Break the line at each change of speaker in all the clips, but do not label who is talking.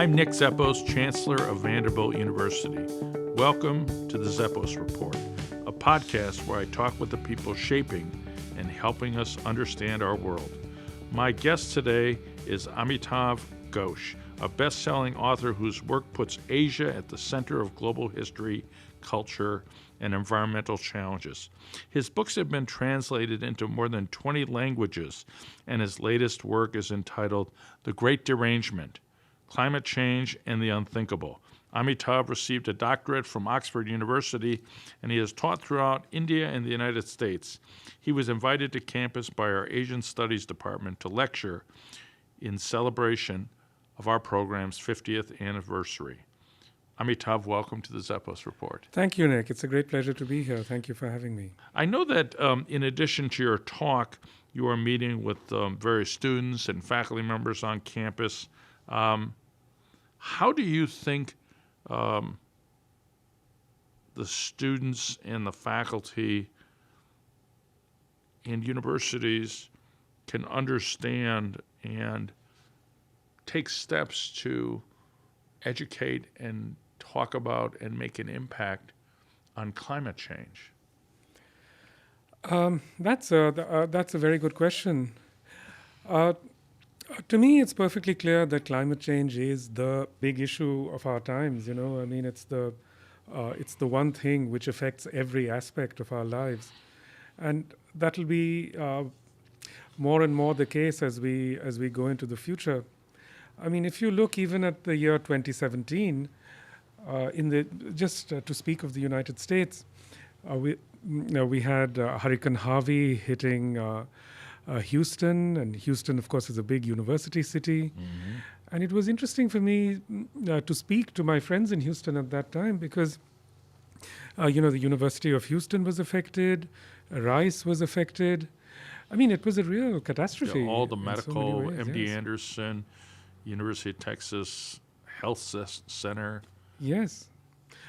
I'm Nick Zeppos, Chancellor of Vanderbilt University. Welcome to the Zeppos Report, a podcast where I talk with the people shaping and helping us understand our world. My guest today is Amitav Ghosh, a best-selling author whose work puts Asia at the center of global history, culture, and environmental challenges. His books have been translated into more than 20 languages, and his latest work is entitled The Great Derangement, Climate Change and the Unthinkable. Amitav received a doctorate from Oxford University, and he has taught throughout India and the United States. He was invited to campus by our Asian Studies department to lecture in celebration of our program's 50th anniversary. Amitav, welcome to the Zeppos Report.
Thank you, Nick. It's a great pleasure to be here. Thank you for having me.
I know that in addition to your talk, you are meeting with various students and faculty members on campus. How do you think the students and the faculty and universities can understand and take steps to educate and talk about and make an impact on climate change?
That's a very good question. To me, it's perfectly clear that climate change is the big issue of our times. I mean, it's the one thing which affects every aspect of our lives, and that'll be more and more the case as we go into the future. I mean, if you look even at the year 2017, to speak of the United States, we had Hurricane Harvey hitting Houston, and Houston, of course, is a big university city. Mm-hmm. And it was interesting for me to speak to my friends in Houston at that time because, the University of Houston was affected, Rice was affected. I mean, it was a real catastrophe.
Yeah, all the medical,
so ways,
MD
yes.
Anderson, University of Texas Health Center.
Yes.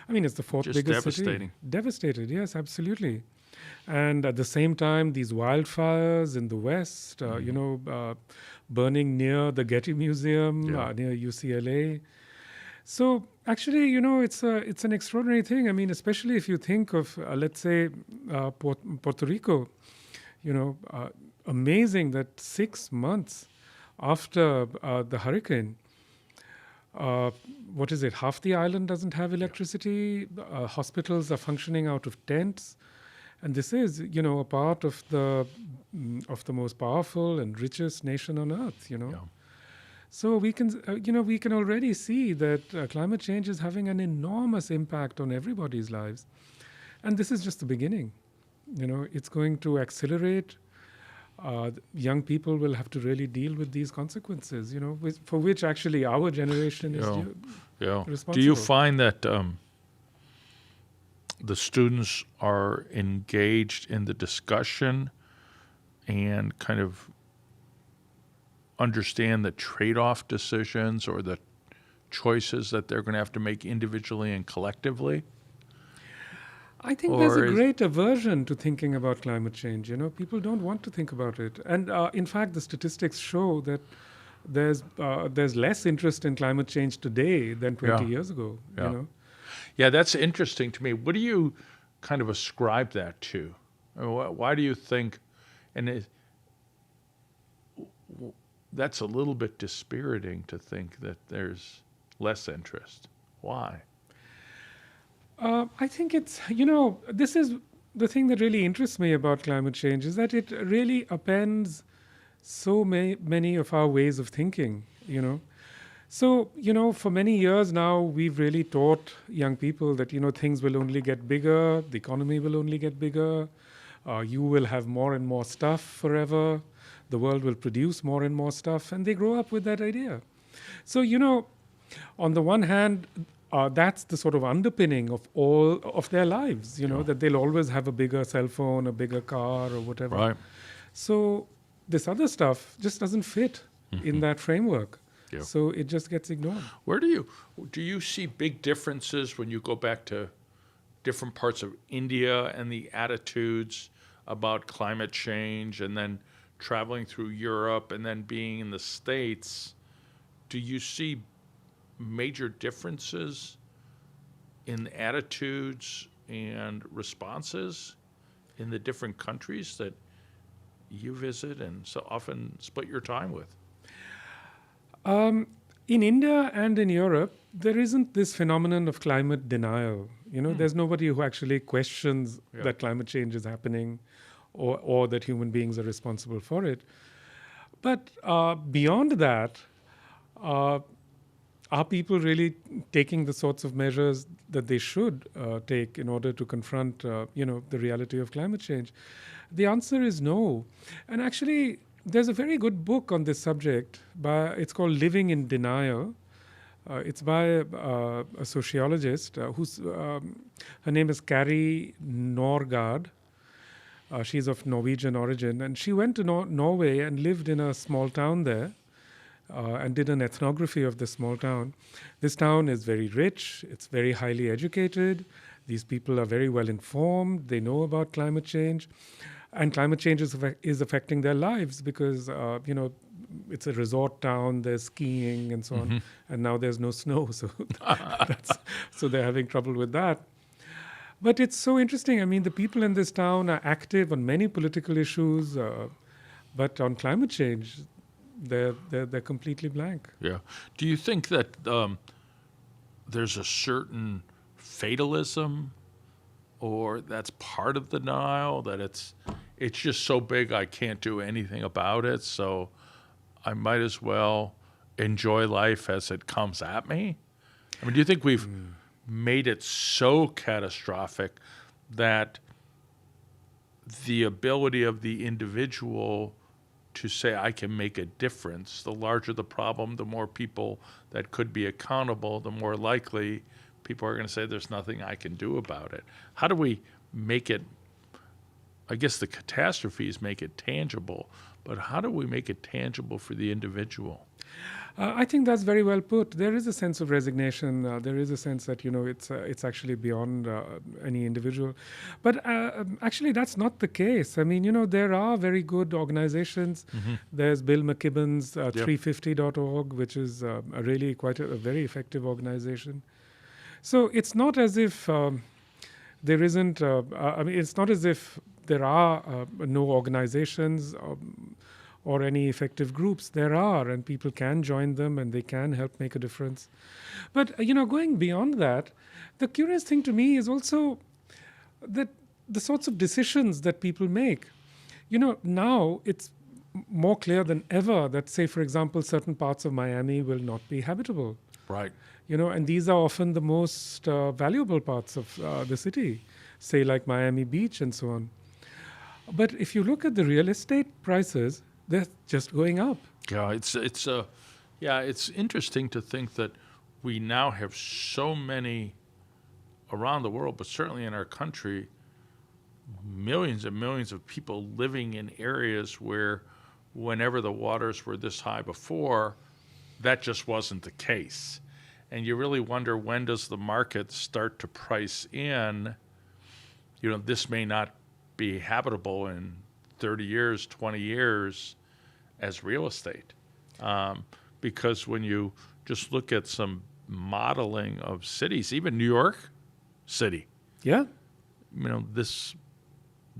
I mean, it's the fourth biggest
devastating.
City. Devastated, yes, absolutely. And at the same time, these wildfires in the West, burning near the Getty Museum, near UCLA. So actually, it's an extraordinary thing. I mean, especially if you think of, let's say, Puerto Rico, amazing that 6 months after the hurricane, half the island doesn't have electricity. Hospitals are functioning out of tents. And this is, a part of the most powerful and richest nation on earth, Yeah. So we can already see that climate change is having an enormous impact on everybody's lives. And this is just the beginning. It's going to accelerate. Young people will have to really deal with these consequences, for which actually our generation is responsible.
Do you find that the students are engaged in the discussion and kind of understand the trade-off decisions or the choices that they're going to have to make individually and collectively?
I think there's a great aversion to thinking about climate change. People don't want to think about it. And in fact, the statistics show that there's less interest in climate change today than 20 years ago,
Yeah, that's interesting to me. What do you kind of ascribe that to? Why do you think, that's a little bit dispiriting to think that there's less interest. Why?
I think it's, this is the thing that really interests me about climate change is that it really upends so many of our ways of thinking, So, for many years now, we've really taught young people that, things will only get bigger, the economy will only get bigger, you will have more and more stuff forever, the world will produce more and more stuff, and they grow up with that idea. So, on the one hand, that's the sort of underpinning of all of their lives, that they'll always have a bigger cell phone, a bigger car, or whatever.
Right.
So this other stuff just doesn't fit in that framework. Yeah. So it just gets ignored.
Where do you see big differences when you go back to different parts of India and the attitudes about climate change, and then traveling through Europe and then being in the States? Do you see major differences in attitudes and responses in the different countries that you visit and so often split your time with?
In India and in Europe, there isn't this phenomenon of climate denial. There's nobody who actually questions
Yeah.
that climate change is happening or that human beings are responsible for it. But beyond that, uh, are people really taking the sorts of measures that they should take in order to confront, the reality of climate change? The answer is no. And actually, there's a very good book on this subject. It's called Living in Denial. It's by a sociologist her name is Kari Norgard. She's of Norwegian origin, and she went to Norway and lived in a small town there. And did an ethnography of the small town. This town is very rich, it's very highly educated, these people are very well informed, they know about climate change, and climate change is affecting their lives because, it's a resort town, there's skiing and so on, and now there's no snow, so, so they're having trouble with that. But it's so interesting. I mean, the people in this town are active on many political issues, but on climate change, they're completely blank.
Yeah. Do you think that there's a certain fatalism, or that's part of the denial, that it's just so big I can't do anything about it, so I might as well enjoy life as it comes at me? I mean, do you think we've made it so catastrophic that the ability of the individual to say I can make a difference, the larger the problem, the more people that could be accountable, the more likely people are going to say there's nothing I can do about it? How do we make it, I guess the catastrophes make it tangible, but how do we make it tangible for the individual?
I think that's very well put. There is a sense of resignation. There is a sense that it's actually beyond any individual. But actually, that's not the case. I mean, there are very good organizations. There's Bill McKibben's 350.org, which is really quite a very effective organization. So it's not as if there isn't. It's not as if there are no organizations. Or any effective groups. There are, and people can join them and they can help make a difference. But, going beyond that, the curious thing to me is also that the sorts of decisions that people make. Now it's more clear than ever that, say, for example, certain parts of Miami will not be habitable.
Right.
And these are often the most valuable parts of the city, say like Miami Beach and so on. But if you look at the real estate prices, they're just going up.
Yeah, it's interesting to think that we now have so many around the world, but certainly in our country, millions and millions of people living in areas where whenever the waters were this high before, that just wasn't the case. And you really wonder, when does the market start to price in, this may not be habitable in 30 years, 20 years as real estate. Because when you just look at some modeling of cities, even New York City,
Yeah.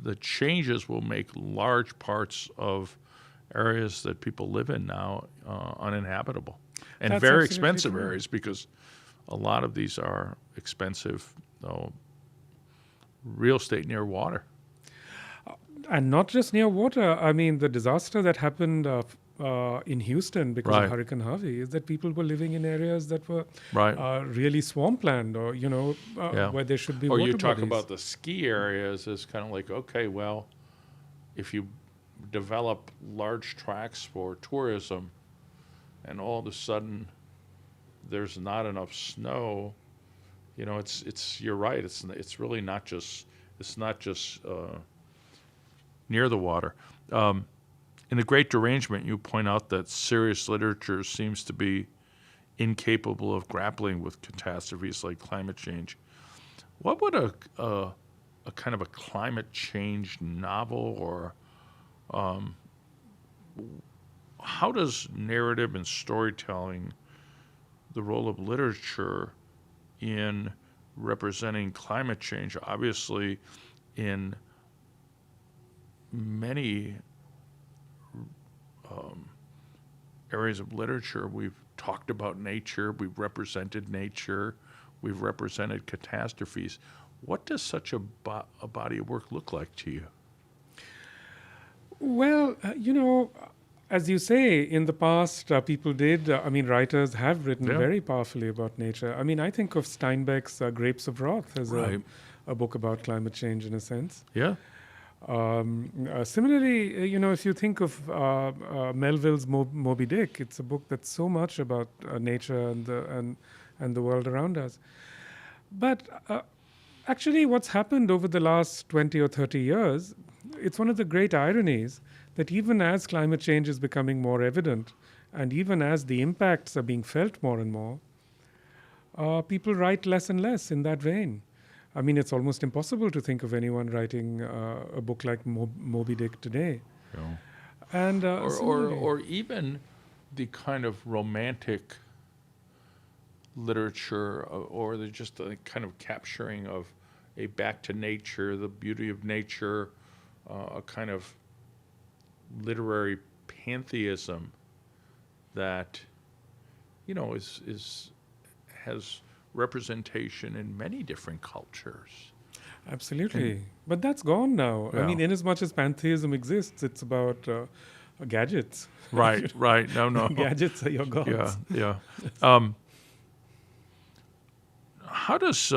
The changes will make large parts of areas that people live in now uninhabitable. And
That's
very
absolutely
expensive
true.
areas, because a lot of these are expensive real estate near water.
And not just near water. I mean, the disaster that happened in Houston because
Right.
of Hurricane Harvey is that people were living in areas that were
Right.
really swampland, or
Yeah.
where there should be
Or
water
you talk
bodies.
about the ski areas as kind of like, okay, well, if you develop large tracts for tourism and all of a sudden there's not enough snow, it's you're right. It's really not just near the water. In the Great Derangement, you point out that serious literature seems to be incapable of grappling with catastrophes like climate change. What would a kind of a climate change novel, or how does narrative and storytelling the role of literature in representing climate change. Obviously, in many areas of literature, we've talked about nature, we've represented nature, we've represented catastrophes. What does such a body of work look like to you?
Well, as you say, in the past, people did. Writers have written
Yeah.
very powerfully about nature. I think of Steinbeck's Grapes of Wrath as
Right.
a book about climate change, in a sense.
Yeah.
Similarly, if you think of Melville's Moby Dick, it's a book that's so much about nature and the world around us. But actually, what's happened over the last 20 or 30 years, it's one of the great ironies that even as climate change is becoming more evident, and even as the impacts are being felt more and more, people write less and less in that vein. It's almost impossible to think of anyone writing a book like Moby Dick today.
Yeah.
And
Or even the kind of romantic literature, or just the kind of capturing of a back to nature, the beauty of nature, a kind of literary pantheism that has representation in many different cultures.
absolutely. But that's gone now.
Yeah.
In as much as pantheism exists, it's about gadgets.
Right. No.
Gadgets are your gods.
Yeah. How does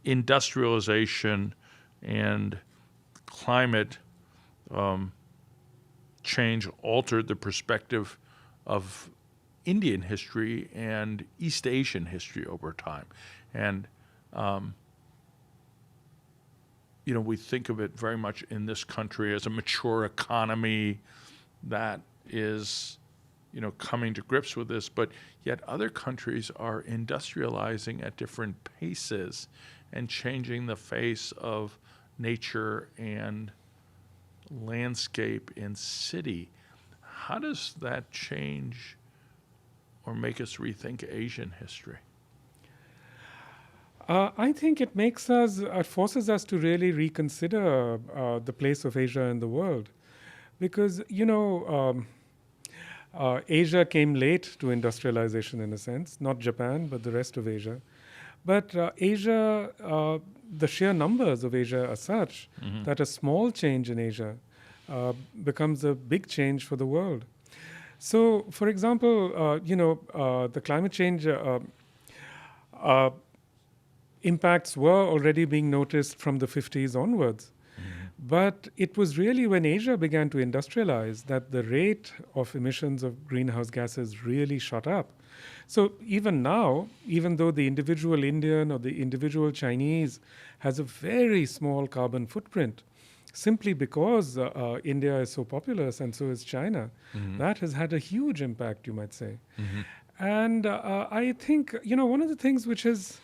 industrialization and climate change altered the perspective of Indian history and East Asian history over time? And we think of it very much in this country as a mature economy that is coming to grips with this, but yet other countries are industrializing at different paces and changing the face of nature and landscape and city. How does that change or make us rethink Asian history?
I think it forces us to really reconsider the place of Asia in the world, because Asia came late to industrialization, in a sense, not Japan, but the rest of Asia. But Asia, the sheer numbers of Asia are such that a small change in Asia becomes a big change for the world. So, for example, the climate change impacts were already being noticed from the 50s onwards. But it was really when Asia began to industrialize that the rate of emissions of greenhouse gases really shot up. So even now, even though the individual Indian or the individual Chinese has a very small carbon footprint, simply because India is so populous and so is China, that has had a huge impact, you might say. And I think, one of the things which is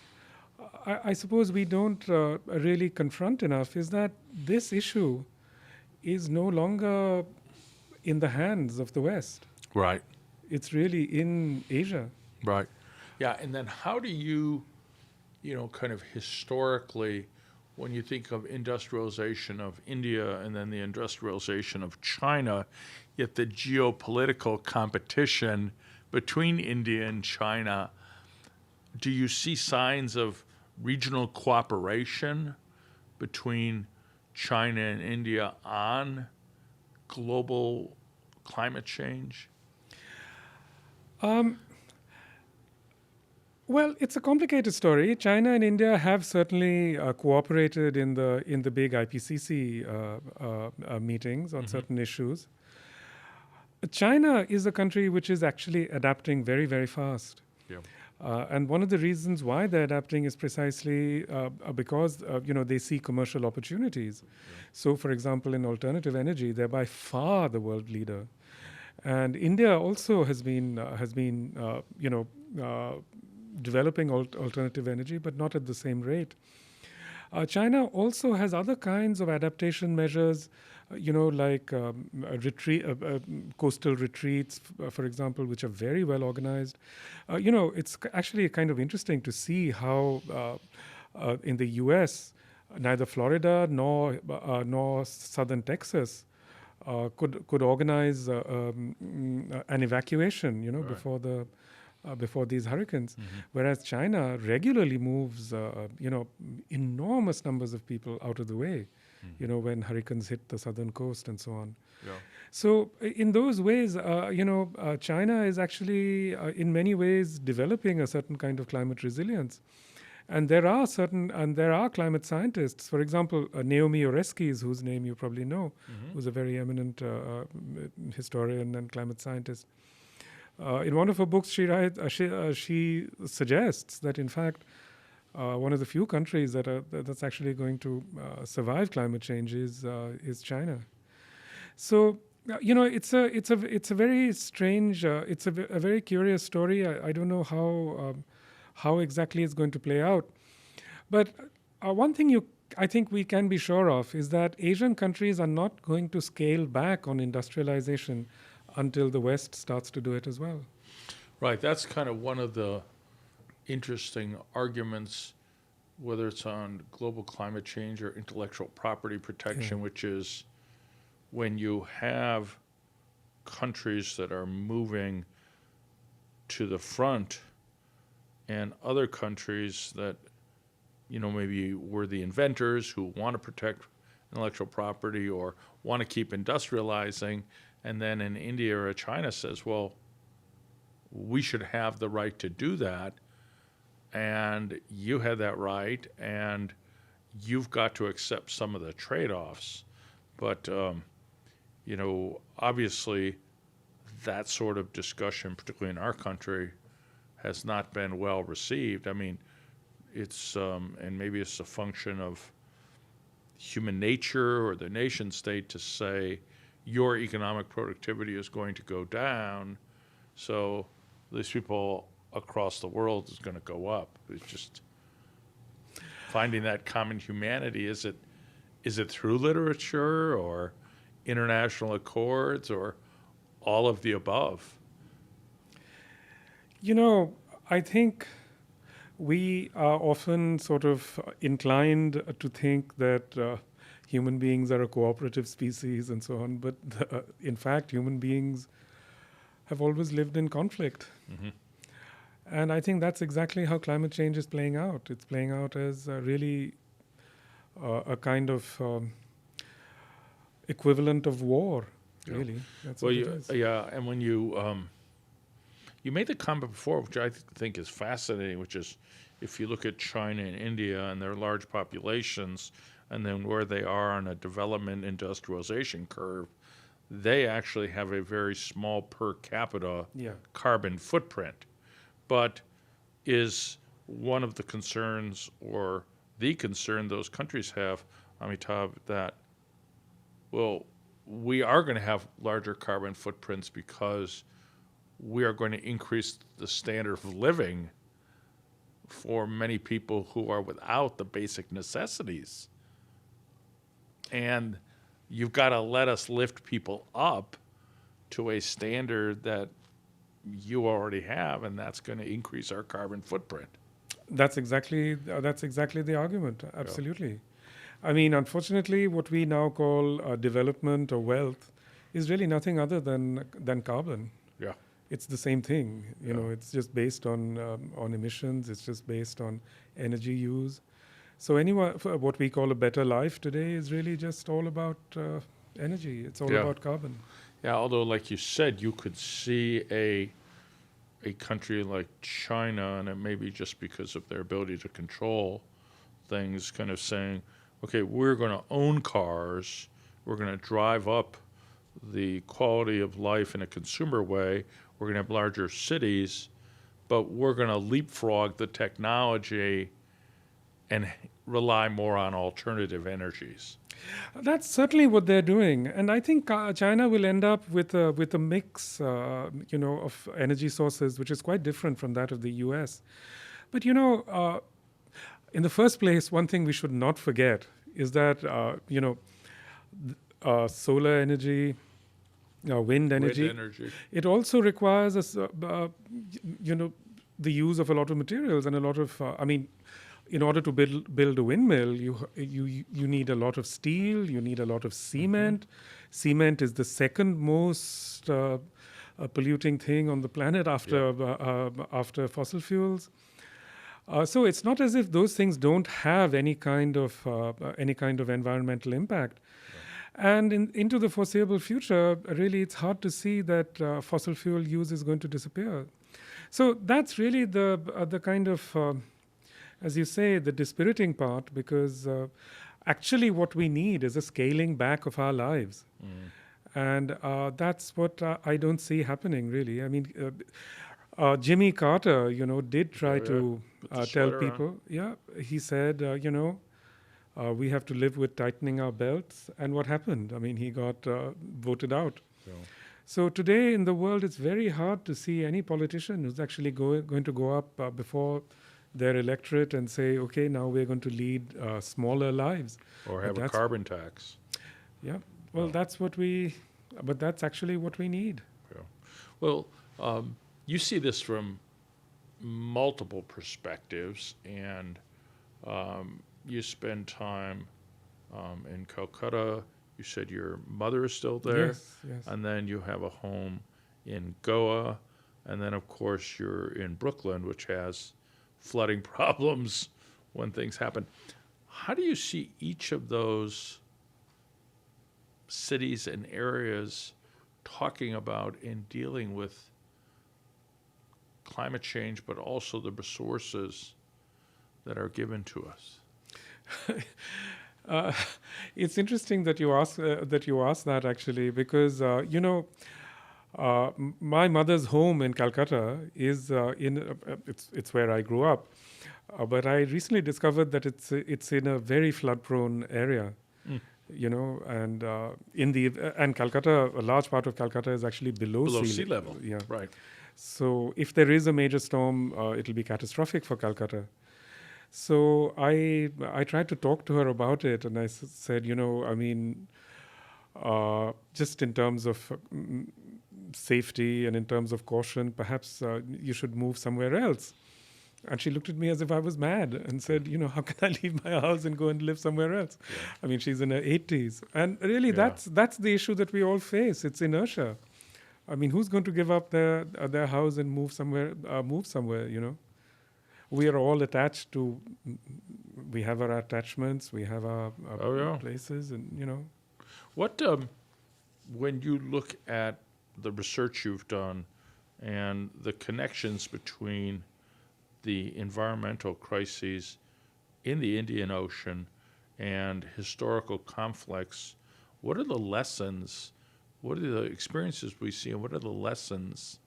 I suppose we don't really confront enough is that this issue is no longer in the hands of the West.
Right.
It's really in Asia.
Right. Yeah, and then how do you, kind of historically, when you think of industrialization of India and then the industrialization of China, yet the geopolitical competition between India and China, do you see signs of regional cooperation between China and India on global climate change?
Well, it's a complicated story. China and India have certainly cooperated in the big IPCC meetings on certain issues. China is a country which is actually adapting very, very fast.
Yeah.
And one of the reasons why they're adapting is precisely because they see commercial opportunities. Yeah. So, for example, in alternative energy, they're by far the world leader. And India also has been developing alternative energy, but not at the same rate. China also has other kinds of adaptation measures, like coastal retreats, for example, which are very well organized. It's actually kind of interesting to see how in the U.S., neither Florida nor southern Texas could organize an evacuation,
Right.
before these hurricanes,
Mm-hmm.
whereas China regularly moves, enormous numbers of people out of the way,
Mm-hmm.
when hurricanes hit the southern coast and so on.
Yeah.
So, in those ways, China is actually, in many ways, developing a certain kind of climate resilience. And there are climate scientists. For example, Naomi Oreskes, whose name you probably know,
Mm-hmm.
who's a very eminent historian and climate scientist. In one of her books, she suggests that, in fact, one of the few countries that's actually going to survive climate change is China. So, it's a very strange, a very curious story. I don't know how exactly it's going to play out. But one thing I think we can be sure of is that Asian countries are not going to scale back on industrialization until the West starts to do it as well.
Right. That's kind of one of the interesting arguments, whether it's on global climate change or intellectual property protection,
Yeah.
which is when you have countries that are moving to the front and other countries that, maybe were the inventors who want to protect intellectual property or want to keep industrializing, and then in India or China says, well, we should have the right to do that, and you have that right, and you've got to accept some of the trade-offs. But, obviously, that sort of discussion, particularly in our country, has not been well received. I mean, it's, and maybe it's a function of human nature or the nation state to say your economic productivity is going to go down, so these people across the world is going to go up. It's just finding that common humanity. Is it through literature or international accords or all of the above?
I think we are often sort of inclined to think that human beings are a cooperative species and so on, but in fact, human beings have always lived in conflict.
Mm-hmm.
And I think that's exactly how climate change is playing out. It's playing out as really a kind of equivalent of war,
Yeah.
really. That's
Well,
what it is.
yeah, and when you made the comment before, which I think is fascinating, which is if you look at China and India and their large populations, and then where they are on a development industrialization curve, they actually have a very small per capita
Yeah.
carbon footprint. But is one of the concerns or the concern those countries have, Amitav, that, well, we are going to have larger carbon footprints because we are going to increase the standard of living for many people who are without the basic necessities. And you've got to let us lift people up to a standard that you already have, and that's going to increase our carbon footprint.
That's exactly the argument. Absolutely. I mean, unfortunately, what we now call development or wealth is really nothing other than carbon.
Yeah.
It's the same thing.
Yeah.
It's just based on emissions. It's just based on energy use. So what we call a better life today is really just all about energy. It's all
Yeah.
about carbon.
Yeah, although, like you said, you could see a country like China, and it may be just because of their ability to control things, kind of saying, okay, we're going to own cars, we're going to drive up the quality of life in a consumer way, we're going to have larger cities, but we're going to leapfrog the technology and rely more on alternative energies.
That's certainly what they're doing, and I think China will end up with a mix, of energy sources, which is quite different from that of the U.S. But in the first place, one thing we should not forget is that, solar energy, wind energy, it also requires the use of a lot of materials and a lot of, in order to build a windmill, you need a lot of steel, you need a lot of cement. Cement is the second most polluting thing on the planet after fossil fuels. So it's not as if those things don't have any kind of environmental impact. And into the foreseeable future, really, it's hard to see that fossil fuel use is going to disappear. So that's really the kind of, as you say, the dispiriting part, because actually what we need is a scaling back of our lives. And that's what I don't see happening, really. I mean, Jimmy Carter, did try to tell people, he said, we have to live with tightening our belts. And what happened? I mean, he got voted out. So today in the world, it's very hard to see any politician who's actually going to go up before their electorate and say, okay, now we're going to lead smaller lives.
Or have a carbon tax.
Yeah, well, that's actually what we need.
Yeah. Well, you see this from multiple perspectives, and you spend time in Calcutta. You said your mother is still there.
Yes.
And then you have a home in Goa. And then, of course, you're in Brooklyn, which has flooding problems when things happen. How do you see each of those cities and areas talking about and dealing with climate change, but also the resources that are given to us?
It's interesting that you ask that actually, because my mother's home in Calcutta is it's where I grew up, but I recently discovered that it's in a very flood-prone area. And Calcutta, a large part of Calcutta is actually below sea
level.
Yeah,
right.
So if there is a major storm, it'll be catastrophic for Calcutta. So I tried to talk to her about it, and I said, just in terms of safety and in terms of caution, perhaps you should move somewhere else. And she looked at me as if I was mad and said, how can I leave my house and go and live somewhere else? Yeah. I mean, she's in her 80s. And really, that's the issue that we all face. It's inertia. I mean, who's going to give up their house and move somewhere, We are all attached to, we have our attachments, we have our places, and,
What, when you look at the research you've done and the connections between the environmental crises in the Indian Ocean and historical conflicts, what are the lessons, what are the experiences we see, and what are the lessons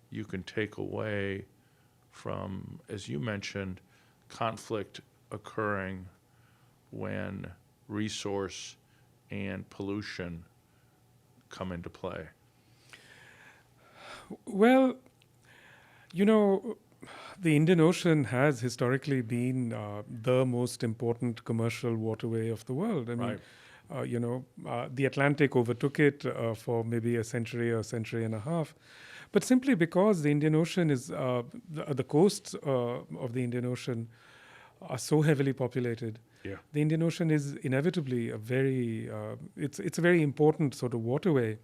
you can take away from, as you mentioned, conflict occurring when resource and pollution come into play?
Well, the Indian Ocean has historically been the most important commercial waterway of the world. I mean, the Atlantic overtook it for maybe a century and a half. But simply because the Indian Ocean is, the coasts of the Indian Ocean are so heavily populated.
Yeah.
The Indian Ocean is inevitably it's a very important sort of waterway.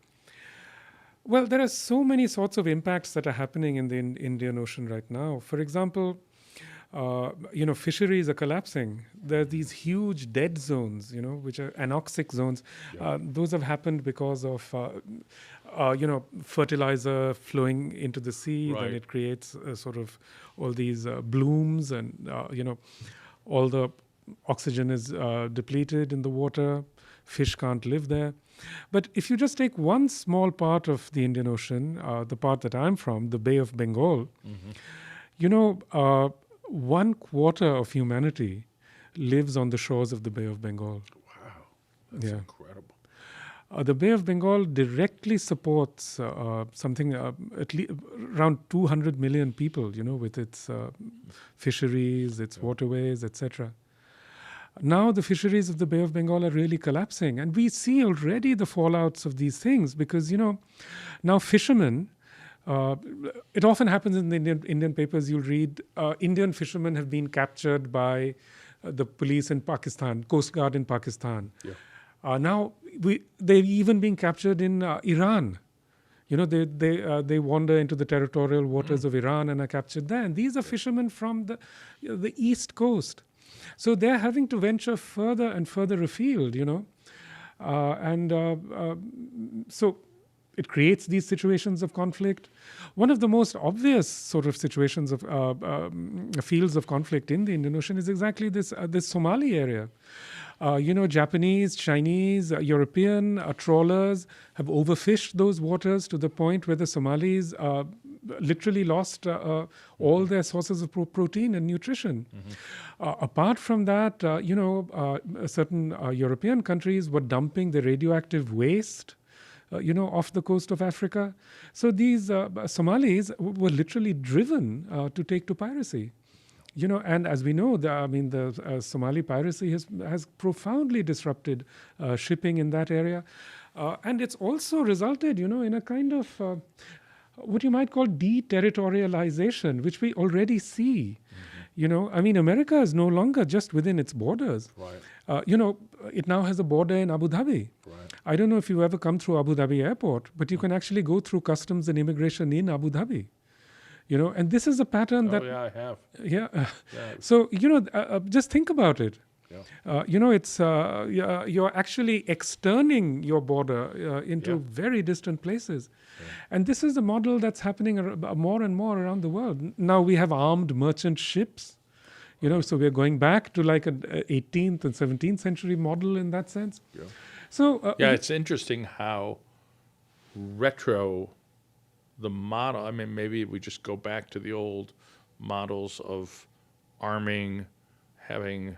Well, there are so many sorts of impacts that are happening in the Indian Ocean right now. For example, fisheries are collapsing. There are these huge dead zones, which are anoxic zones. Yeah. Those have happened because of, fertilizer flowing into the sea.
Right.
Then it creates sort of all these blooms, and, all the oxygen is depleted in the water. Fish can't live there. But if you just take one small part of the Indian Ocean, the part that I'm from, the Bay of Bengal, 1/4 of humanity lives on the shores of the Bay of Bengal.
Wow, that's incredible.
The Bay of Bengal directly supports something at least around 200 million people, with its fisheries, its waterways, etc. Now the fisheries of the Bay of Bengal are really collapsing, and we see already the fallouts of these things because, now fishermen, it often happens in the Indian papers, you'll read Indian fishermen have been captured by the police in Pakistan, Coast Guard in Pakistan.
Yeah.
Now they've even been captured in Iran. They wander into the territorial waters of Iran and are captured there. And these are fishermen from the East Coast. So they're having to venture further and further afield, so it creates these situations of conflict. One of the most obvious sort of situations of fields of conflict in the Indian Ocean is exactly this Somali area. Japanese, Chinese, European trawlers have overfished those waters to the point where the Somalis literally lost all their sources of protein and nutrition. Apart from that, certain European countries were dumping the radioactive waste off the coast of Africa. So these Somalis were literally driven to take to piracy. And as we know, the Somali piracy has profoundly disrupted shipping in that area. And it's also resulted, in a kind of what you might call deterritorialization, which we already see. America is no longer just within its borders.
Right.
It now has a border in Abu Dhabi.
Right.
I don't know if you've ever come through Abu Dhabi airport, but you can actually go through customs and immigration in Abu Dhabi. And this is a pattern that...
Oh, yeah, I have.
Yeah.
Yeah.
So, just think about it.
Yeah.
It's you're actually externing your border into very distant places.
Yeah.
And this is a model that's happening more and more around the world. Now we have armed merchant ships, so we're going back to like an 18th and 17th century model in that sense.
Yeah.
So
It's interesting how retro the model, maybe we just go back to the old models of arming, having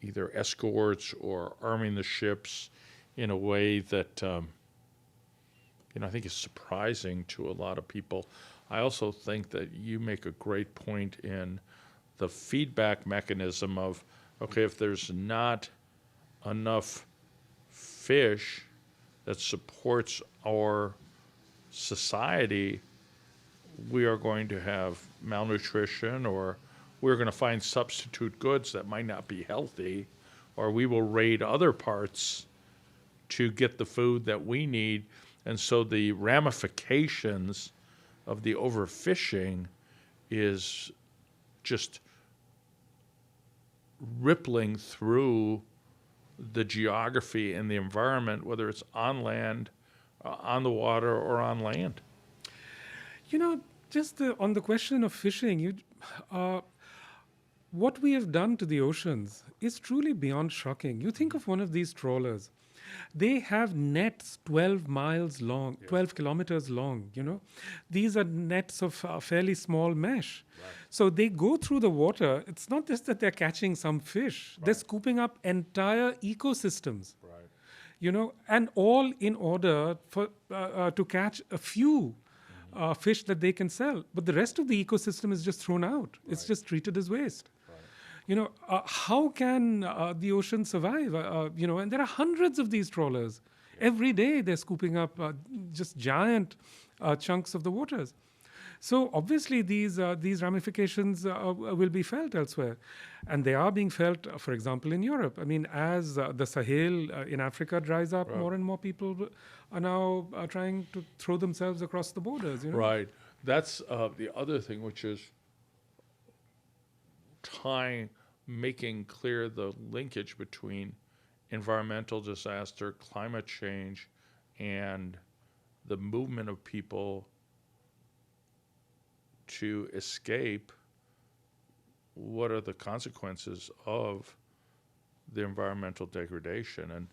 either escorts or arming the ships in a way that, I think is surprising to a lot of people. I also think that you make a great point in the feedback mechanism of, okay, if there's not enough fish that supports our society, we are going to have malnutrition, or we're going to find substitute goods that might not be healthy, or we will raid other parts to get the food that we need. And so the ramifications of the overfishing is just rippling through the geography and the environment, whether it's on land, on the water, or on land.
Just on the question of fishing, what we have done to the oceans is truly beyond shocking. You think of one of these trawlers. They have nets 12 miles long, 12 kilometers long, These are nets of fairly small mesh. Right. So they go through the water. It's not just that they're catching some fish. Right. They're scooping up entire ecosystems. Right. And all in order for to catch a few fish that they can sell. But the rest of the ecosystem is just thrown out. Right. It's just treated as waste. How can the ocean survive? And there are hundreds of these trawlers. Yeah. Every day they're scooping up just giant chunks of the waters. So obviously these ramifications will be felt elsewhere. And they are being felt, for example, in Europe. As the Sahel in Africa dries up, right, more and more people are now trying to throw themselves across the borders.
Right. That's the other thing, which is making clear the linkage between environmental disaster, climate change, and the movement of people to escape what are the consequences of the environmental degradation. And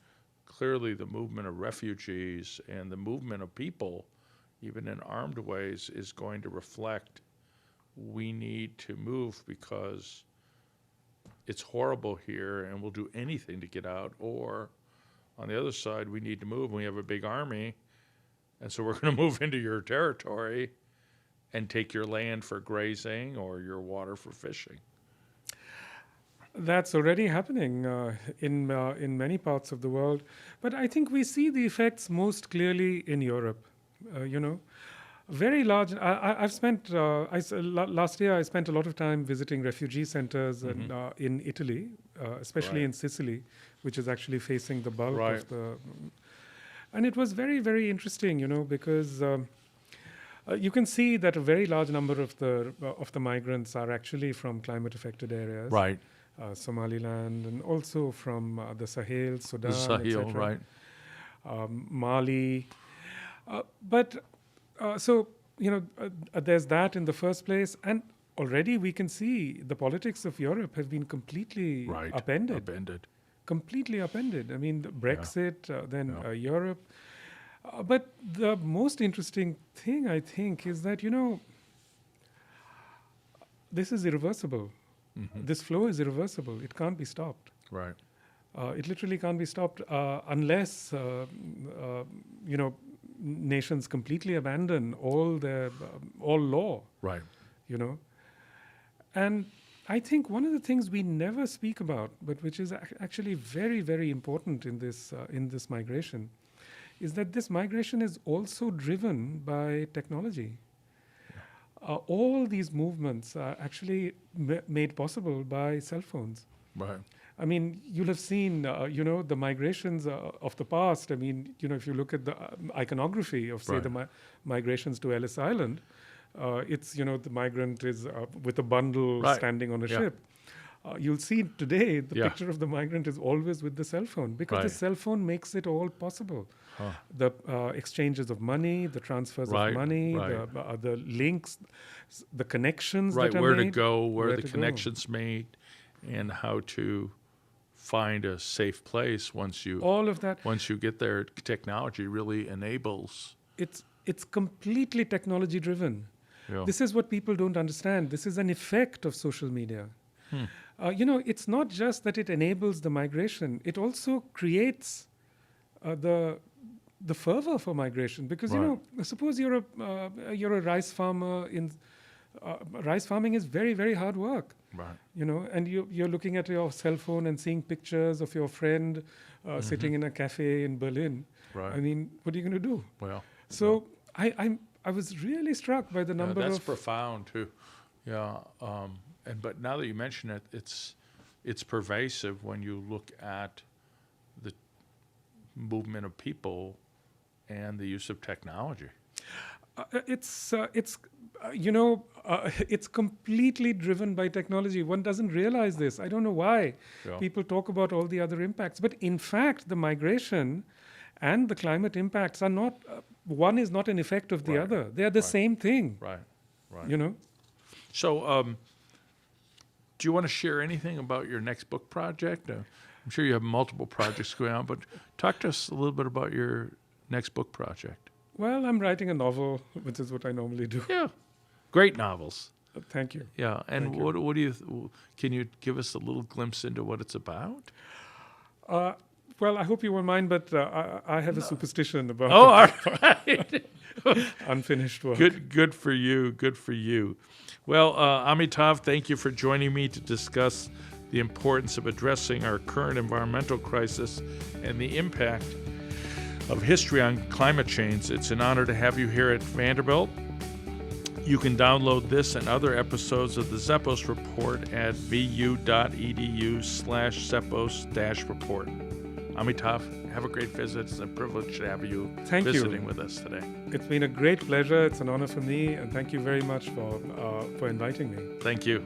clearly the movement of refugees and the movement of people, even in armed ways, is going to reflect we need to move because it's horrible here and we'll do anything to get out, or On the other side, we need to move. We have a big army, and so we're going to move into your territory and take your land for grazing or your water for fishing.
That's already happening in many parts of the world, but I think we see the effects most clearly in Europe. Very large. I've spent last year. I spent a lot of time visiting refugee centers in Italy, especially in Sicily, which is actually facing the bulk of the. And it was very, very interesting, because you can see that a very large number of the migrants are actually from climate-affected areas,
Right.
Somaliland, and also from the Sahel, Sudan,
Sahel,
etc.
right.
Mali, there's that in the first place, and already we can see the politics of Europe have been completely upended. Completely upended. I mean, Brexit, Europe. But the most interesting thing, I think, is that, this is irreversible. Mm-hmm. This flow is irreversible. It can't be stopped.
Right.
It literally can't be stopped unless, nations completely abandon all law.
Right.
And I think one of the things we never speak about, but which is actually very, very important in this migration, is that this migration is also driven by technology. All these movements are actually made possible by cell phones.
Right.
I mean, you'll have seen, the migrations of the past. I mean, if you look at the iconography of, say, the migrations to Ellis Island, it's, the migrant is with a bundle standing on a ship. You'll see today the picture of the migrant is always with the cell phone, because the cell phone makes it all possible. Huh. The exchanges of money, the transfers of money, the links, the connections that are
where
made.
to go, where the connections made, and how to find a safe place once you get there. Technology really enables.
It's completely technology driven. Yeah. This is what people don't understand. This is an effect of social media. It's not just that it enables the migration; it also creates the fervor for migration. Because suppose you're a rice farmer. Rice farming is very, very hard work. Right. And you're looking at your cell phone and seeing pictures of your friend sitting in a cafe in Berlin. Right. I mean, what are you going to do? Well, so I was really struck by the number
that's profound too. Yeah. But now that you mention it, it's pervasive when you look at the movement of people and the use of technology.
It's completely driven by technology. One doesn't realize this. I don't know why people talk about all the other impacts. But in fact, the migration and the climate impacts are not, one is not an effect of the other. They are the same thing.
Right. So do you want to share anything about your next book project? I'm sure you have multiple projects going on, but talk to us a little bit about your next book project.
Well, I'm writing a novel, which is what I normally do.
Yeah. Great novels.
Thank you.
Yeah. And what do you, can you give us a little glimpse into what it's about?
Well, I hope you won't mind, but I have a superstition about
all right.
unfinished work.
Good for you. Good for you. Well, Amitav, thank you for joining me to discuss the importance of addressing our current environmental crisis and the impact of history on climate change. It's an honor to have you here at Vanderbilt. You can download this and other episodes of the Zeppos Report at vu.edu/Zeppos-report. Amitav, have a great visit. It's a privilege to have you visiting with us today.
It's been a great pleasure. It's an honor for me, and thank you very much for inviting me.
Thank you.